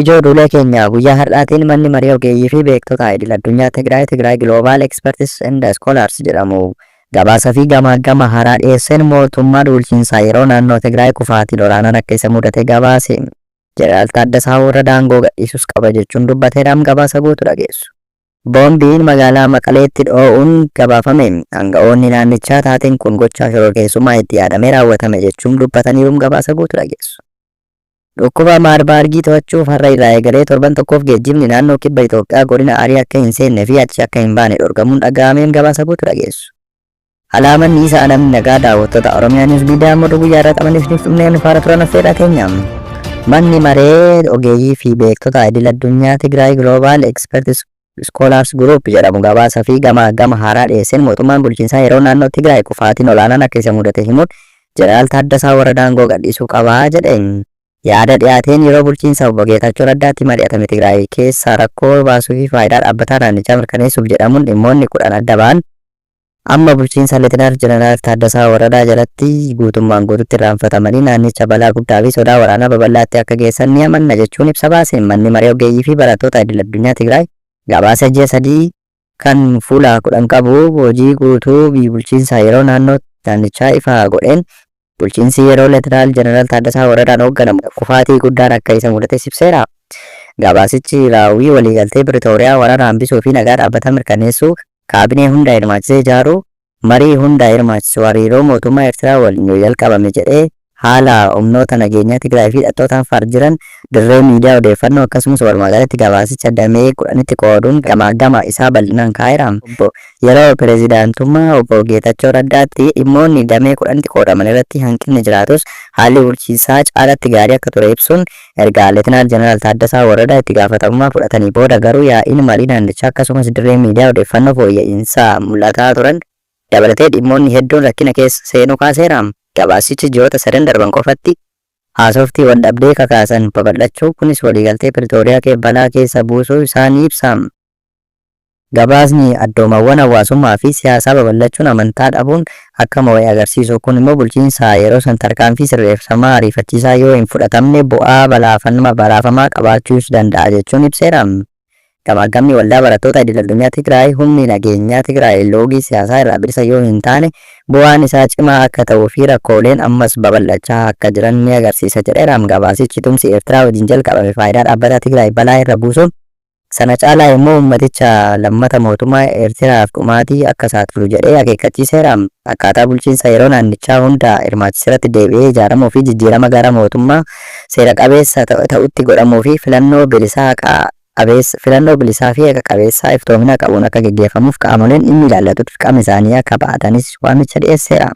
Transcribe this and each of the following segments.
Ijoo duulee keenya guyyaa har'aatiin manni marii ogeeyyii fi beektota idil-addunyaa Tigraay Global Experts and Scholars jedhamu gabaasa fi gama haaraa dhiyeesseen mootummaa bulchiinsaa yeroo naannoo Tigraay kufaatii olaanaan akka isa mudate gabaase. Jeneraal Taaddasaa warra daangoo gadhiisus qaba jechuun dubbateedhaan gabaasa guutuu dhageessu. Boombiin magaalaa Maqaleetti dho'uun gabaafame. Aanga'oonni naannichaa taateen kun gochaa shororkeessummaa itti yaadamee raawwatame jechuun dubbataniiruun gabaasa guutuu dhageessu. Dhukkuba Maarbaargii to'achuuf har'a irraa eegalee torban tokkoof geejjibni naannoo kibba Itoophiyaa godina Arii akka hin seennee fi achi akka hin baane dhorkamuun dhaga'ameen gabaasa guutuu dhageessu. Alaamaan isaa namni nagaa daawwattoota Oromiyaa Niwus Miidiyaa Moduu guyyaa irraa qabaniif dhufneen faana turan affeedha keenya. Manni maree ogeeyyii fi beektota idil-addunyaa Tigraay Global Experts Scholars Group jedhamu gabaasa fi gama haaraa dhiyeesseen mootummaan bulchiinsaa yeroo naannoo Tigraay kufaatiin olaanaan akka isa mudate himuun Jeneraal Taaddasaa warra daangoo gadhiisuu qabaa jedheen. Yaada dhiyaateen yeroo bulchiinsa obbo Geetachoo Raddaatti mari'atame Tigraay keessaa rakkoo baasuu fi faayidaa dhaabbataa naannichaa mirkaneessuuf jedhamuun dhimmoonni 10 adda ba'an amma bulchiinsa Leetinaanti Jeneraal Taaddasaa Waradaa jalatti guutummaan guututti irraanfatamanii naannicha balaa guddaa fi sodaa waraanaa babal'aatti akka geessan ni amanna jechuun ibsa baase. Manni maree ogeeyyii fi barattoota idil-addunyaa Tigraay gabaasa ji'a 3 kan fuula 10 qabu hojii guutuu bulchiinsa yeroo naannoo naannichaa ifa godheen bulchiinsi yeroo Leetinaanti Jeneraal Taaddasaa Waradaan hoogganamu kufaatii guddaan akka isa mudate ibseera. Gabaasichi raawwii waliigaltee Piretooriyaa waraana hambisuu fi nagaa dhaabbata mirkaneessuu kaabinee hunda hirmaachisee ijaaruu marii hunda hirmaachisu hariiroo mootummaa Eertiraa waliin yoo jalqabame jedhee haala humnoota nageenyaa Tigraay fi hidhattootaan far jiran dirree miidiyaa odeeffannoo akkasumas walumaagalatti gabaasicha damee 10tti qooduun gama isaa bal'inaan kaa'eera. Yeroo pireezidaantummaa obbo Geetachoo Raddaatti dhimmoonni damee 10tti qoodaman irratti hanqinni jiraatus haalli bulchiinsaa caalatti gaarii akka ture ibsuun erga Leetinaanti Jeneraal Taaddasaa Waradaa itti gaafatamummaa fudhatanii booda garuu yaa'iin marii naannichaa akkasumas dirree miidiyaa odeeffannoo fooyya'insaa mul'ataa turan dabalatee dhimmoonni hedduun rakkina keessa seenuu kaaseera. Gabaasichi ji'oota 3 darban qofatti haasoftii wal dhabdee kakaasan babal'achuu kunis waliigaltee Piretooriyaa balaa keessa buusuu isaanii ibsa. Gabaasni addoomawwan hawaasummaa fi siyaasaa babal'achuun amantaa dhabuun akka mo'ee agarsiisu kun immoo bulchiinsa yeroo san tarkaanfii sirreeffamaa ariifachiisaa yoo hin fudhatamne bu'aa balaafamaa qabaachuus danda'a jechuun ibseera. Gamaggamni waldaa barattoota idil-addunyaa Tigraay humni nageenyaa Tigraay loogii siyaasaa irraa bilisa yoo hin taane bu'aan isaa cimaa akka ta'uu fi rakkooleen ammas babal'achaa akka jiran ni agarsiisa jedheera. Gabaasichi tumsi Eertiraa wajjin jalqabame faayidaa dhaabbataa Tigraay balaa irra buusuun sana caalaa immoo ummaticha lammata mootummaa Eertiraaf dhumaatii akka saaxilu jedhee akeekkachiiseera. Akkaataa bulchiinsa yeroo naannichaa hunda hirmaachisirratti deebi'ee ijaaramuu fi jijjiirama gara mootummaa seera qabeessa ta'utti godhamuu fi filannoo bilisaa fi haqa qabeessaa iftoomina qabuun akka gaggeeffamuuf qaamoleen dhimmi ilaallatu dirqama isaanii akka ba'atanis waamicha dhiyeesseera.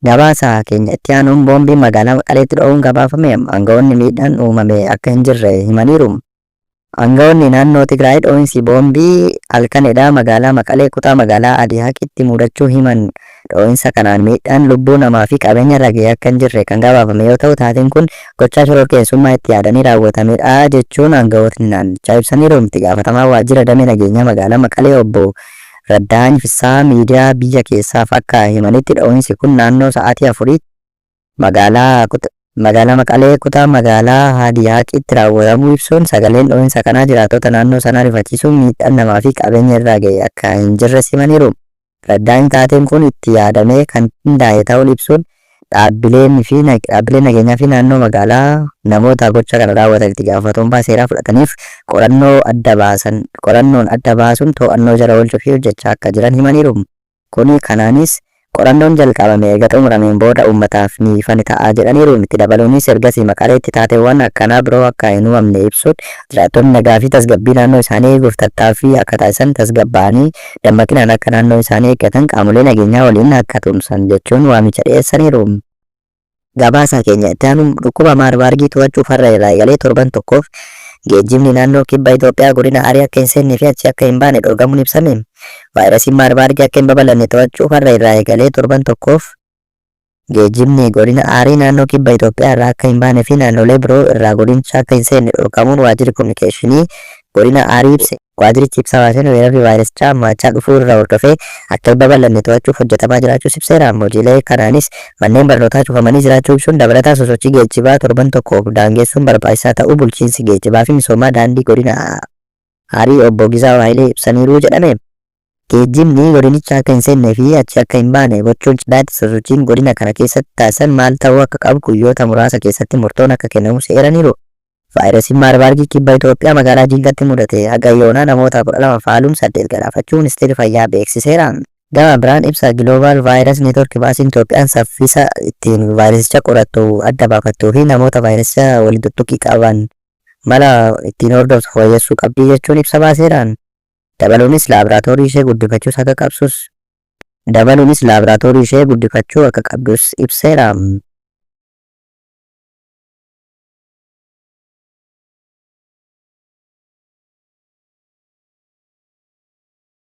Gabaasa keenya itti aanuun boombiin magaalaa Maqaleetti dho'uun gabaafame. Aanga'oonni miidhaan uumame akka hin jirre himaniiru. Aanga'oonni naannoo Tigraay dho'insi boombii halkanidha magaalaa Maqalee kutaa magaalaa Adihaaqitti mudachuu himan. Dho'insa kanaan miidhaan lubbuu namaa fi qabeenya irra ga'ee akka hin jirre kan gabaafame yoo ta'u taateen kun gochaa shororkeessummaa itti yaadanii raawwatamedha jechuun aanga'ootni naannichaa ibsaniiru. Itti gaafatamaa waajjira damee nageenyaa magaalaa Maqalee obbo Raddaany Fissaa miidiyaa biyya keessaaf akka himanitti dho'insi kun naannoo sa'aatii 4 magaalaa Maqalee kutaa magaalaa Adihaaqitti raawwatamuu ibsuun sagaleen dho'insa kanaa jiraattota naannoo sanaa rifachiisuun miidhaan namaa fi qabeenya irra ga'e akka hin jirre himaniiru. Raddaany taateen kun itti yaadamee kan hundaa'e ta'uu ibsuun dhaabbileen nageenyaa fi naannoo magaalaa namoota gocha kana raawwatan itti gaafatamummaa seeraa fudhataniif qorannoon adda baasuun to'annoo jala oolchuu fi hojjechaa akka jiran himaniiru. Kuni kanaanis qorannoon jalqabame eega xumurameen booda uummataaf ni ifa ta'a jedhaniiru. Itti dabaluunis ergasii Maqaleetti taateewwan akkanaa biroo akka hin uumamne ibsuun jiraattonni nagaa fi tasgabbii naannoo isaanii eeguuf tattaaffii akka taasisan tasgabbaa'anii dammaqinaan akka naannoo isaanii eeggatan qaamolee nageenyaa waliin akka tumsan jechuun waamicha dhiyeessaniiru. Gabaasa keenya itti aanuun dhukkuba Maarbaargii to'achuuf har'a irraa eegalee torban tokkoof geejjibni naannoo kibba Itoophiyaa godina Arii akka hin seennee fi achi akka hin baane dhorkamuun ibsame. Vaayirasiin Maarbaargii akka hin babal'anne to'achuuf har'a irraa eegalee torban tokkoof geejjibni godina Arii naannoo kibba Itoophiyaa irraa akka hin baane fi naannolee biroo irraa godinicha akka hin seenne dhorkamuun waajjirri kominikeeshinii godina Arii ibse. waajjirichi ibsa baaseen weerarri vaayirasichaa hammaachaa dhufuu irraa hordofee akka hin babal'anne to'achuuf hojjetamaa jiraachuus ibseera. Hojiilee kanaanis manneen barnootaa cufamanii jiraachuu ibsuun dabalataa sosochii geejjibaa torban tokkoof daangessuun barbaachisaa ta'uu bulchiinsi geejjibaa fi misoomaa daandii godina Arii obbo Gizaawaa Haayilee ibsaniiru jedhame. Geejjibni godinicha akka hin seennee fi achi akka hin baane gochuun cinatti sosochiin godina kana keessatti taasisan maal ta'uu akka qabu guyyoota muraasa keessatti murtoon akka kennamu seeraniiru. Vaayirasiin Maarbaargii kibba Itoophiyaa magaalaa Jimlaatti mudate. Haga yoonaa namoota 12 faaluun 8 galaafachuun ministeerri fayyaa beeksiseera. Gama biraan ibsa Global Virus Network baasiin Itoophiyaan saffisa ittiin vaayirasicha qorattu adda baafattuu fi namoota vaayirasicha waliin tuttuqqii qaban mala ittiin hordoftu fooyyessuu qabdi jechuun ibsa baaseeraan. Dabaluunis laaboraatoorii ishee guddifachuu akka qabdus ibseera.